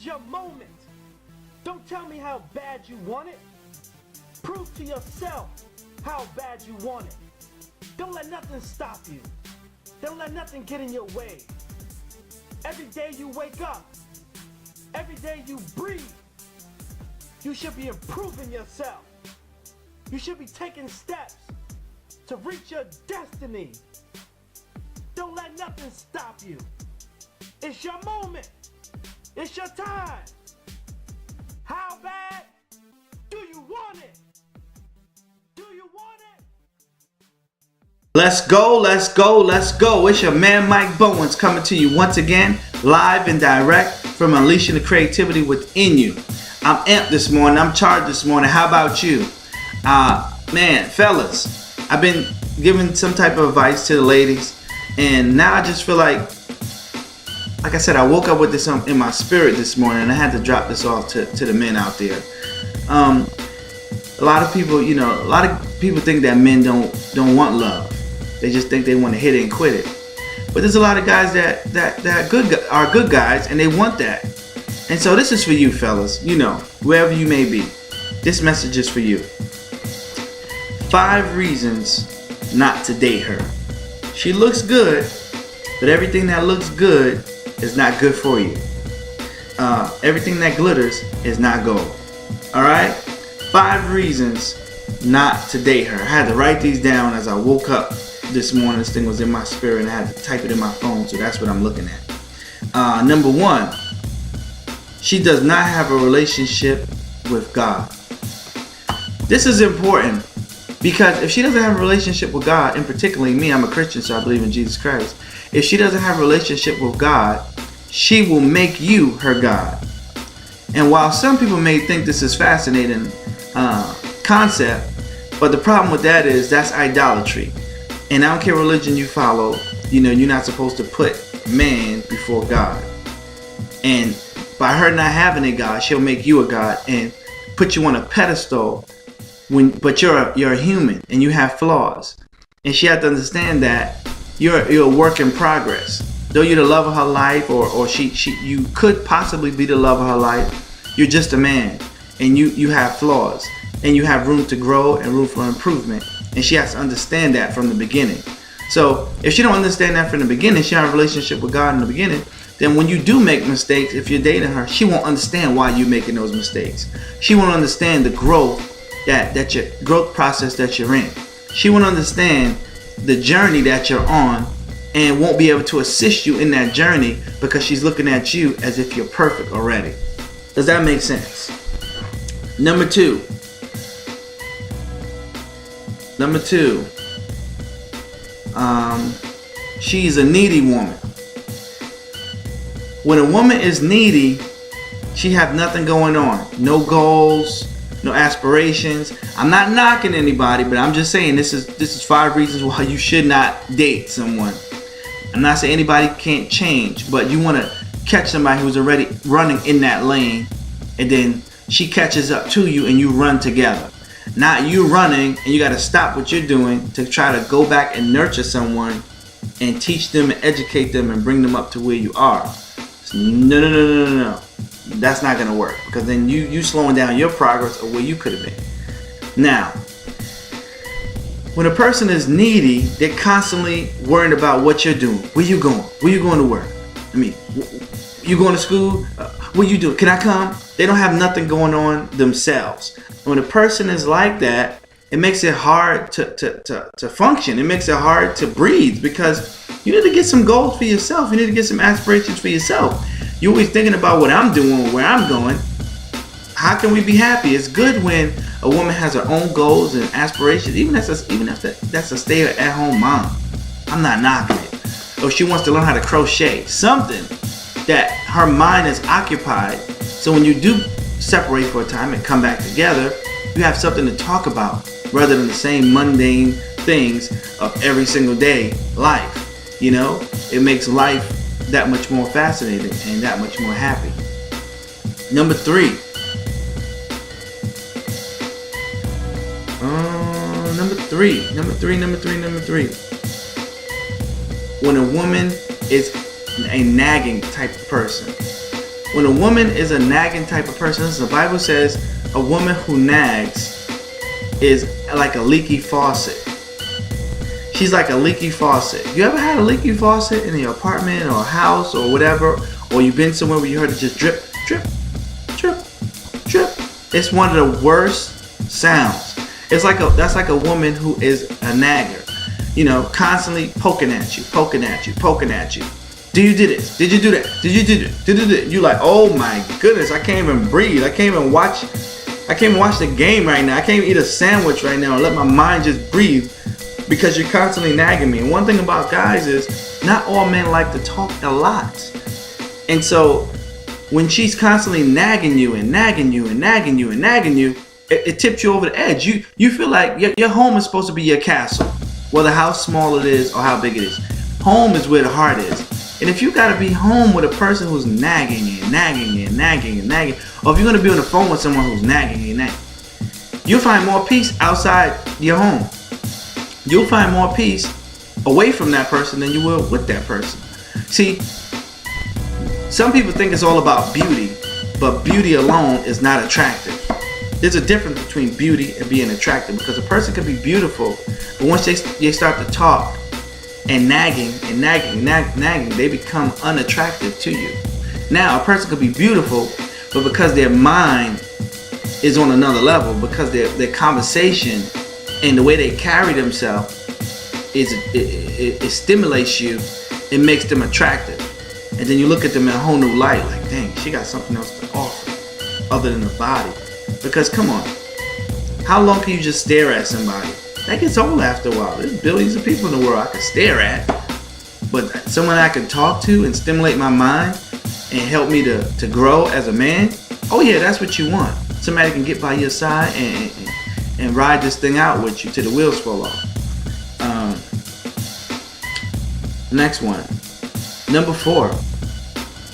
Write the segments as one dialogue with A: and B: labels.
A: your moment. Don't tell me how bad you want it. Prove to yourself how bad you want it. Don't let nothing stop you. Don't let nothing get in your way. Every day you wake up, every day you breathe, you should be improving yourself. You should be taking steps to reach your destiny. Don't let nothing stop you. It's your moment. It's your time. How bad do you want it? Do you want it?
B: Let's go, let's go, let's go. It's your man Mike Bowens coming to you once again, live and direct from Unleashing the Creativity Within You. I'm amped this morning. I'm charged this morning. How about you? Man, fellas, I've been giving some type of advice to the ladies, and now I just feel like I said, I woke up with this in my spirit this morning, and I had to drop this off to the men out there. A lot of people, think that men don't want love. They just think they want to hit it and quit it. But there's a lot of guys that are good guys, and they want that. And so this is for you, fellas. Wherever you may be, this message is for you. 5 reasons not to date her. She looks good, but everything that looks good is not good for you. Everything that glitters is not gold. All right? 5 reasons not to date her. I had to write these down as I woke up this morning. This thing was in my spirit, and I had to type it in my phone, so that's what I'm looking at. Number 1, she does not have a relationship with God. This is important because if she doesn't have a relationship with God, and particularly me, I'm a Christian, so I believe in Jesus Christ. If she doesn't have a relationship with God, she will make you her God. And while some people may think this is fascinating concept, but the problem with that is that's idolatry. And I don't care what religion you follow, you're not supposed to put man before God. And by her not having a God, she'll make you a God and put you on a pedestal. But you're a human and you have flaws. And she had to understand that you're a work in progress. Though you're the love of her life, or you could possibly be the love of her life, you're just a man, and you have flaws, and you have room to grow and room for improvement. And she has to understand that from the beginning. So if she don't understand that from the beginning, she don't have a relationship with God in the beginning, then when you do make mistakes, if you're dating her, she won't understand why you're making those mistakes. She won't understand the growth that your growth process that you're in. She won't understand the journey that you're on, and won't be able to assist you in that journey because she's looking at you as if you're perfect already. Does that make sense? Number two, she's a needy woman. When a woman is needy, she have nothing going on. No goals, no aspirations. I'm not knocking anybody, but I'm just saying this is 5 reasons why you should not date someone. I'm not saying anybody can't change, but you want to catch somebody who's already running in that lane, and then she catches up to you and you run together. Not you running and you got to stop what you're doing to try to go back and nurture someone and teach them and educate them and bring them up to where you are. No. That's not going to work, because then you slowing down your progress of where you could have been. Now, when a person is needy, they're constantly worrying about what you're doing. Where you going? Where you going to work? You going to school? What you doing? Can I come? They don't have nothing going on themselves. When a person is like that, it makes it hard to function. It makes it hard to breathe, because you need to get some goals for yourself. You need to get some aspirations for yourself. You're always thinking about what I'm doing, where I'm going. How can we be happy? It's good when a woman has her own goals and aspirations, even if that's a stay-at-home mom. I'm not knocking it. Or she wants to learn how to crochet. Something that her mind is occupied. So when you do separate for a time and come back together, you have something to talk about rather than the same mundane things of every single day life. It makes life that much more fascinating and that much more happy. Number 3. Number three. When a woman is a nagging type of person, when a woman is a nagging type of person, the Bible says a woman who nags is like a leaky faucet. She's like a leaky faucet. You ever had a leaky faucet in your apartment or a house or whatever, or you've been somewhere where you heard it just drip, drip, drip, drip? It's one of the worst sounds. That's like a woman who is a nagger, constantly poking at you, poking at you, poking at you. Do you do this? Did you do that? Did you do that? Did you do that? You like, oh my goodness, I can't even breathe. I can't even watch the game right now. I can't even eat a sandwich right now and let my mind just breathe because you're constantly nagging me. And one thing about guys is not all men like to talk a lot. And so when she's constantly nagging you and nagging you and nagging you and nagging you, it tips you over the edge. You feel like your home is supposed to be your castle, whether how small it is or how big it is. Home is where the heart is. And if you gotta be home with a person who's nagging and nagging and nagging and nagging, or if you're gonna be on the phone with someone who's nagging and nagging, you'll find more peace outside your home. You'll find more peace away from that person than you will with that person. See, some people think it's all about beauty, but beauty alone is not attractive. There's a difference between beauty and being attractive, because a person can be beautiful, but once they start to talk and nagging, they become unattractive to you. Now, a person could be beautiful, but because their mind is on another level, because their conversation and the way they carry themselves it stimulates you, it makes them attractive. And then you look at them in a whole new light, like, dang, she got something else to offer other than the body. Because come on, how long can you just stare at somebody? That gets old after a while. There's billions of people in the world I can stare at, but someone I can talk to and stimulate my mind and help me to grow as a man, oh yeah, that's what you want. Somebody can get by your side and ride this thing out with you till the wheels fall off. Next one, number 4.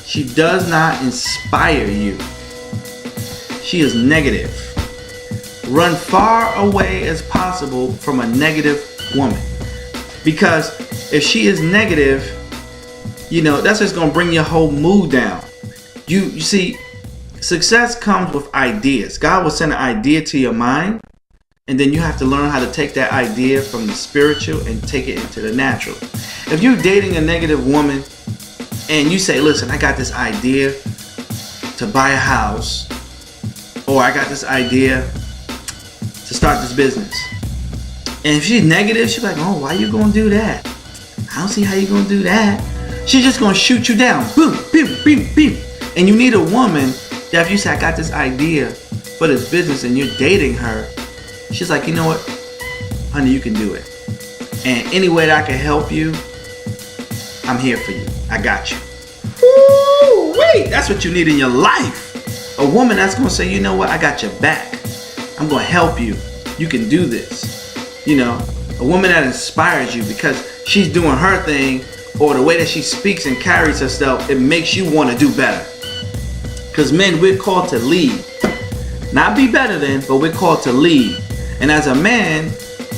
B: She does not inspire you. She is negative. Run far away as possible from a negative woman, because if she is negative, that's just gonna bring your whole mood down. You see, success comes with ideas. God will send an idea to your mind, and then you have to learn how to take that idea from the spiritual and take it into the natural. If you're dating a negative woman and you say, listen, I got this idea to buy a house, or I got this idea to start this business, and if she's negative, she's like, oh, why you gonna do that? I don't see how you gonna do that. She's just gonna shoot you down. Boom, boom, boom, boom. And you need a woman that if you say, I got this idea for this business, and you're dating her, she's like, you know what, honey, you can do it. And any way that I can help you, I'm here for you. I got you. Ooh, wait, that's what you need in your life. A woman that's gonna say, you know what, I got your back. I'm gonna help you. You can do this. A woman that inspires you because she's doing her thing, or the way that she speaks and carries herself, it makes you want to do better. Because men, we're called to lead. Not be better than, but we're called to lead. And as a man,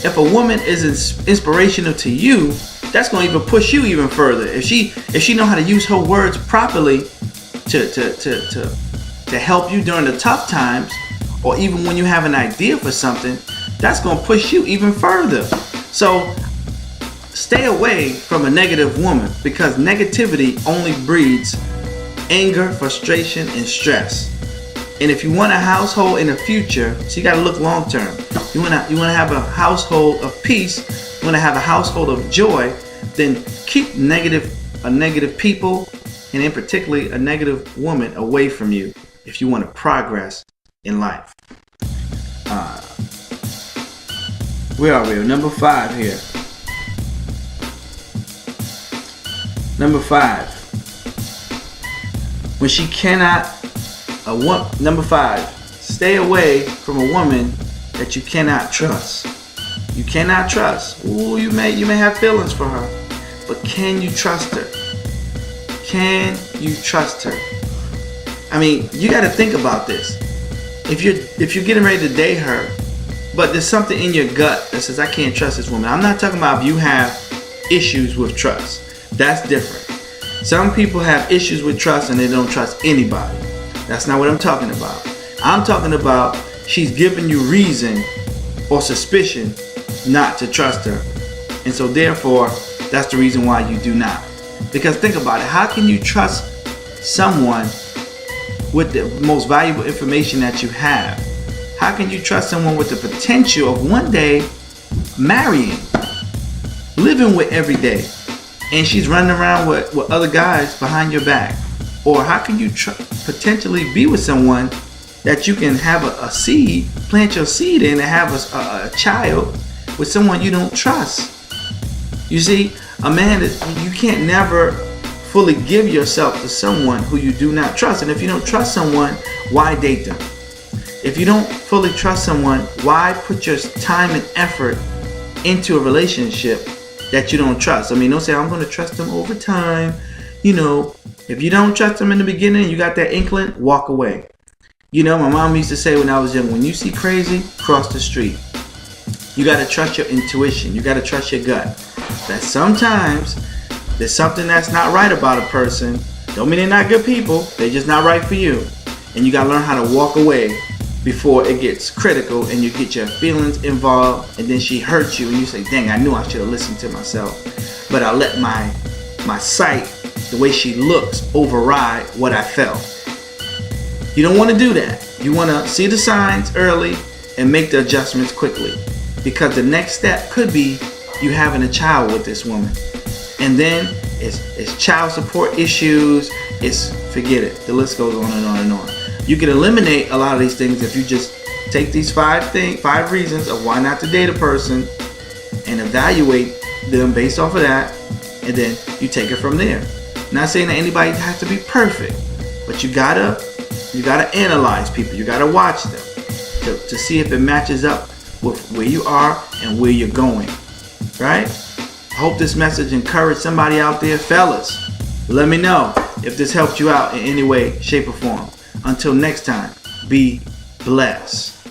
B: if a woman is inspirational to you, that's going to even push you even further. If she know how to use her words properly to help you during the tough times, or even when you have an idea for something, that's going to push you even further. So stay away from a negative woman, because negativity only breeds anger, frustration, and stress. And if you want a household in the future, so you got to look long term. You want to have a household of peace. You want to have a household of joy. Then keep negative people, and in particularly a negative woman, away from you if you want to progress in life. Where are we? Number 5 here. Number 5. When she cannot, number 5. Stay away from a woman that you cannot trust. You cannot trust. Ooh, you may have feelings for her, but can you trust her? Can you trust her? I mean, you got to think about this. If you're getting ready to date her, but there's something in your gut that says, I can't trust this woman. I'm not talking about if you have issues with trust. That's different. Some people have issues with trust and they don't trust anybody. That's not what I'm talking about. I'm talking about she's giving you reason or suspicion not to trust her. And so therefore, that's the reason why you do not. Because think about it. How can you trust someone with the most valuable information that you have? How can you trust someone with the potential of one day marrying, living with every day, and she's running around with other guys behind your back? Or how can you potentially be with someone that you can have a seed, plant your seed in, and have a child with someone you don't trust? You see, a man, you can't never fully give yourself to someone who you do not trust. And if you don't trust someone, why date them? If you don't fully trust someone, why put your time and effort into a relationship that you don't trust? I mean, don't say, I'm going to trust them over time. You know, if you don't trust them in the beginning, you got that inkling, walk away. You know, my mom used to say when I was young, when you see crazy, cross the street. You got to trust your intuition. You got to trust your gut. That sometimes there's something that's not right about a person. Don't mean they're not good people. They're just not right for you. And you got to learn how to walk away before it gets critical and you get your feelings involved, and then she hurts you and you say, dang, I knew I should have listened to myself. But I let my sight, the way she looks, override what I felt. You don't want to do that. You want to see the signs early and make the adjustments quickly. Because the next step could be you having a child with this woman. And then it's child support issues. Forget it. The list goes on and on and on. You can eliminate a lot of these things if you just take these 5 reasons of why not to date a person and evaluate them based off of that, and then you take it from there. Not saying that anybody has to be perfect, but you gotta analyze people. You gotta watch them to see if it matches up with where you are and where you're going. Right? I hope this message encouraged somebody out there. Fellas, let me know if this helped you out in any way, shape, or form. Until next time, be blessed.